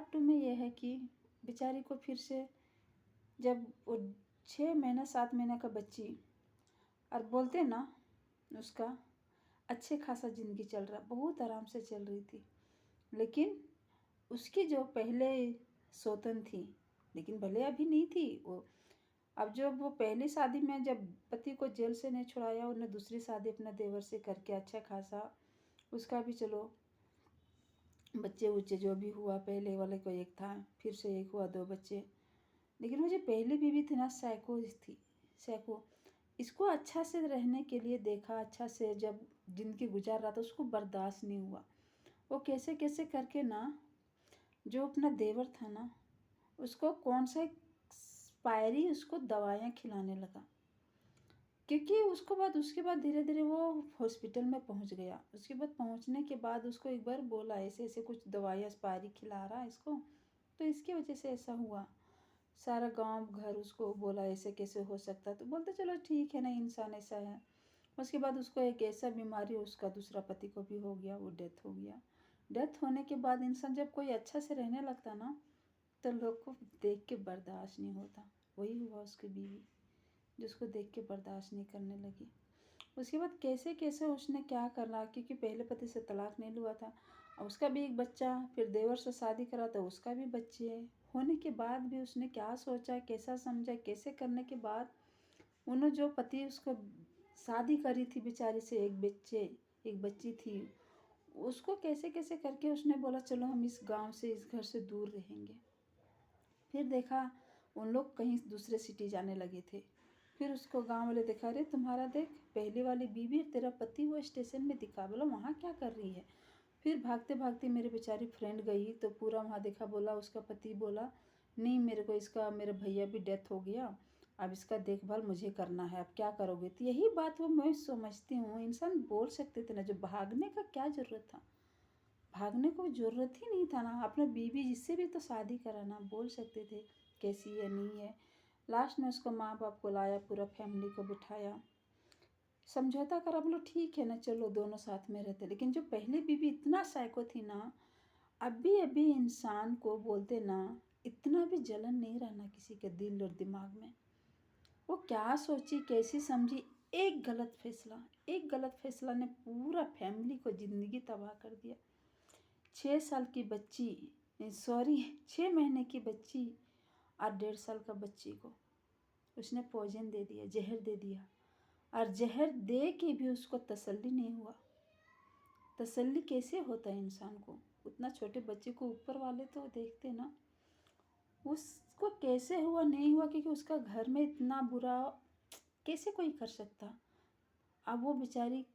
Part 2 में ये है कि बेचारी को फिर से जब वो 6 महीना 7 महीना का बच्ची और बोलते ना उसका अच्छे खासा ज़िंदगी चल रहा, बहुत आराम से चल रही थी। लेकिन उसकी जो पहले सौतन थी, लेकिन भले अभी नहीं थी वो, अब जब वो पहली शादी में जब पति को जेल से नहीं छुड़ाया, उन्होंने दूसरी शादी अपना देवर से करके अच्छा खासा उसका भी चलो बच्चे जो भी हुआ, पहले वाले को एक था, फिर से एक हुआ, 2 बच्चे। लेकिन वो जो पहली बीवी थी ना, साइको थी, साइको। इसको अच्छा से रहने के लिए देखा, अच्छा से जब ज़िंदगी गुजार रहा था, उसको बर्दाश्त नहीं हुआ। वो कैसे कैसे करके ना, जो अपना देवर था ना, उसको कौन सा एक्सपायरी उसको दवाइयाँ खिलाने लगा, क्योंकि उसके बाद धीरे धीरे वो हॉस्पिटल में पहुंच गया। उसके बाद पहुंचने के बाद उसको एक बार बोला ऐसे ऐसे कुछ दवाइयाँ एक्सपायरी खिला रहा है इसको, तो इसकी वजह से ऐसा हुआ। सारा गांव घर उसको बोला ऐसे कैसे हो सकता है, तो बोलते चलो ठीक है ना, इंसान ऐसा है। उसके बाद उसको एक ऐसा बीमारी उसका दूसरा पति को भी हो गया, वो डेथ हो गया। डेथ होने के बाद इंसान जब कोई अच्छा से रहने लगता ना, तो लोग को देख के बर्दाश्त नहीं होता। वही हुआ उसकी बीवी, जिसको देख के बर्दाश्त नहीं करने लगी। उसके बाद कैसे कैसे उसने क्या करना, क्योंकि पहले पति से तलाक नहीं हुआ था, और उसका भी एक बच्चा, फिर देवर से शादी करा तो उसका भी बच्चे होने के बाद भी उसने क्या सोचा, कैसा समझा, कैसे करने के बाद उन्होंने जो पति उसको शादी करी थी बेचारी से, एक बच्ची थी, उसको कैसे कैसे करके उसने बोला चलो हम इस गांव से, इस घर से दूर रहेंगे। फिर देखा उन लोग कहीं दूसरे सिटी जाने लगे थे। फिर उसको गांव वाले देखा, अरे तुम्हारा देख पहले वाली बीवी तेरा पति वो स्टेशन में दिखा, बोला वहाँ क्या कर रही है। फिर भागते भागते मेरी बेचारी फ्रेंड गई तो पूरा वहाँ देखा, बोला उसका पति बोला नहीं मेरे को इसका, मेरे भैया भी डेथ हो गया, अब इसका देखभाल मुझे करना है, अब क्या करोगे। तो यही बात वो मैं समझती हूँ, इंसान बोल सकते थे ना, जो भागने का क्या ज़रूरत था, भागने को ज़रूरत ही नहीं था ना। अपने बीवी जिससे भी तो शादी कराना, बोल सकते थे कैसी है नहीं है। लास्ट में उसको माँ बाप को लाया, पूरा फैमिली को बिठाया, समझौता करा, बोलो ठीक है ना चलो दोनों साथ में रहते। लेकिन जो पहली बीवी इतना साइको थी ना, अभी इंसान को बोलते ना, इतना भी जलन नहीं रहना किसी के दिल और दिमाग में। वो क्या सोची, कैसी समझी, एक गलत फैसला ने पूरा फैमिली को ज़िंदगी तबाह कर दिया। 6 साल की बच्ची, सॉरी 6 महीने की बच्ची और 1.5 साल का बच्ची को उसने पॉइजन दे दिया, जहर दे दिया। और जहर दे के भी उसको तसल्ली नहीं हुआ। तसल्ली कैसे होता है इंसान को, उतना छोटे बच्चे को ऊपर वाले तो देखते ना, उसको कैसे हुआ नहीं हुआ, क्योंकि उसका घर में इतना बुरा कैसे कोई कर सकता। अब वो बेचारी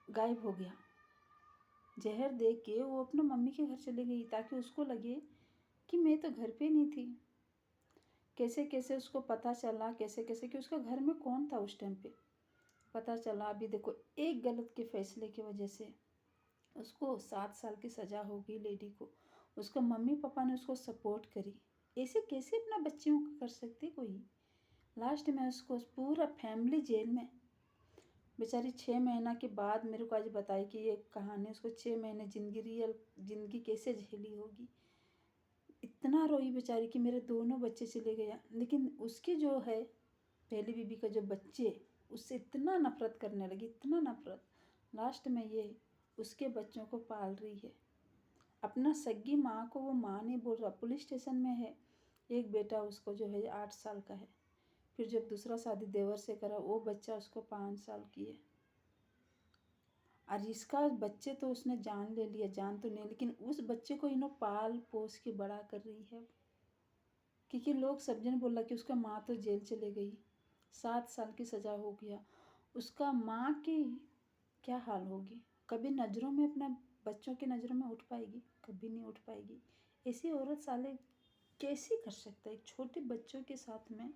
गायब हो गया, जहर दे के वो अपने मम्मी के घर चली गई, ताकि उसको लगे कि मैं तो घर पे नहीं थी। कैसे कैसे उसको पता चला, कैसे कैसे कि उसका घर में कौन था उस टाइम पे, पता चला। अभी देखो एक गलत के फैसले की वजह से उसको 7 साल की सज़ा हो गई लेडी को। उसका मम्मी पापा ने उसको सपोर्ट करी, ऐसे कैसे अपना बच्चियों को कर सकते कोई। लास्ट में उसको पूरा फैमिली जेल में, बेचारी 6 महीना के बाद मेरे को आज बताई कि ये कहानी, उसको 6 महीने ज़िंदगी, रियल ज़िंदगी कैसे झेली होगी। इतना रोई बेचारी कि मेरे दोनों बच्चे चले गए। लेकिन उसकी जो है पहली बीबी का जो बच्चे, उससे इतना नफरत करने लगी, इतना नफरत, लास्ट में ये उसके बच्चों को पाल रही है। अपना सगी माँ को वो माँ नहीं बोल रहा, पुलिस स्टेशन में है। एक बेटा उसको जो है 8 साल का है। फिर जब दूसरा शादी देवर से करा, वो बच्चा उसको 5 साल की है। और इसका बच्चे तो उसने जान ले लिया, जान तो नहीं, लेकिन उस बच्चे को इन्हों पाल पोस के बड़ा कर रही है। क्योंकि लोग सब जन बोला कि उसका माँ तो जेल चले गई, 7 साल की सज़ा हो गया, उसका माँ की क्या हाल होगी। कभी नज़रों में, अपने बच्चों की नज़रों में उठ पाएगी, कभी नहीं उठ पाएगी। ऐसी औरत साले कैसी कर सकता है, एक छोटे बच्चों के साथ में